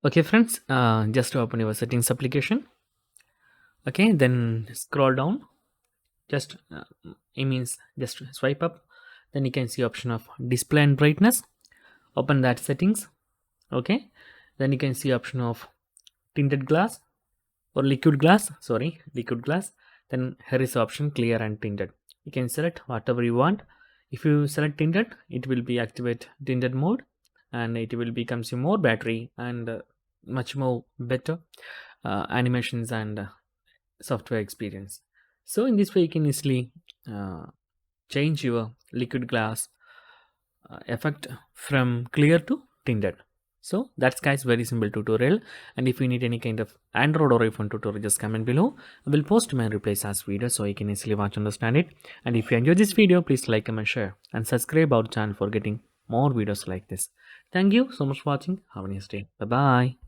Okay friends, just open your settings application. Okay, then scroll down. Just it means just swipe up. Then you can see option of display and brightness. Open that settings. Okay, then you can see option of tinted glass or liquid glass. Sorry, liquid glass. Then here is option clear and tinted. You can select whatever you want. If you select tinted, it will be activate tinted mode, and it will be consume more battery and much more better animations and software experience. So in this way you can easily uh, change your liquid glass effect from clear to tinted. So that's guys very simple tutorial, and if you need any kind of Android or iPhone tutorial, just comment below. I will post my replies as video so you can easily watch and understand it. And if you enjoyed this video, please like, comment, share and subscribe our channel for getting more videos like this. Thank you so much for watching. Have a nice day. Bye bye.